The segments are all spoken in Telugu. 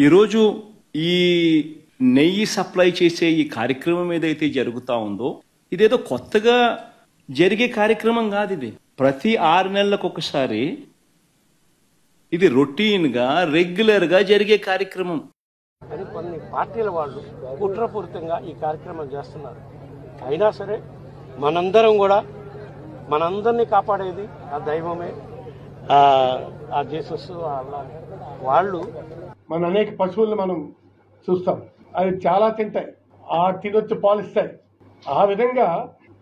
ఈరోజు ఈ నెయ్యి సప్లై చేసే ఈ కార్యక్రమం ఏదైతే జరుగుతా ఉందో ఇదేదో కొత్తగా జరిగే కార్యక్రమం కాదు. ఇది ప్రతి 6 నెలలకు ఒకసారి ఇది రొటీన్ గా రెగ్యులర్ గా జరిగే కార్యక్రమం. అని కొన్ని పార్టీల వాళ్ళు కుట్రపూరితంగా ఈ కార్యక్రమం చేస్తున్నారు. అయినా సరే మనందరం కూడా మనందరినీ కాపాడేది ఆ దైవమే, ఆ జీసస్. వాళ్ళు మన అనేక పశువులను మనం చూస్తాం, అవి చాలా తింటాయి, తినొచ్చి పాలిస్తాయి. ఆ విధంగా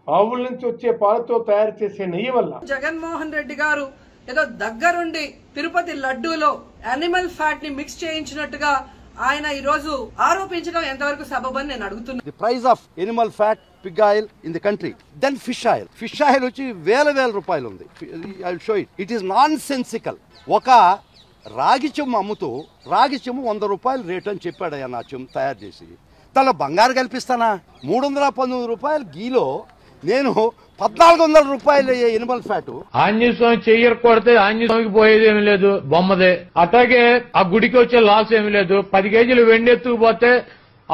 ఆవుల నుంచి వచ్చే పాలతో తయారు చేసే నెయ్యి వల్ల జగన్మోహన్ రెడ్డి గారు ఏదో దగ్గరుండి తిరుపతి లడ్డూలో యానిమల్ ఫ్యాట్ ని మిక్స్ చేయించినట్టుగా ఆయన ఈ రోజు ఆరోపించడం ఎంతవరకు సబబని నేను అడుగుతున్నాను. The price of animal fat pig oil in the country, then fish oil వచ్చి వేల రూపాయలు ఉంది. I will show it is nonsensical. ఒక రాగి చెమ్ము అమ్ముతూ రాగి చెమ్ము 100 రూపాయలు రేట్ అని చెప్పాడయ్యా నా చెమ్ము తయారు చేసి. దానిలో బంగారు కల్పిస్తానా? 319 రూపాయలు గీలో నేను 1400 రూపాయలు ఎనిమల్ ఫ్యాట్. ఆంజనేయ స్వామి చెయ్యరు కొడితే ఆంజనేయ స్వామికి పోయేది ఏమి లేదు, బొమ్మదే. అట్లాగే ఆ గుడికి వచ్చే లాస్ ఏమి లేదు. 10 కేజీలు వెండి ఎత్తుకుపోతే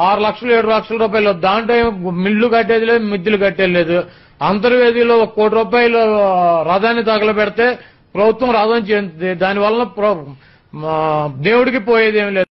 6 లక్షలు 7 లక్షల రూపాయలు. దాంట్లో మిల్లు కట్టేది లేదు, మిద్దులు కట్టేది లేదు. అంతర్వేదిలో 1 కోటి రూపాయలు రథాన్ని తగలబెడితే ప్రభుత్వం రథం చెందుతుంది. దానివల్ల దేవుడికి పోయేది ఏమి లేదు.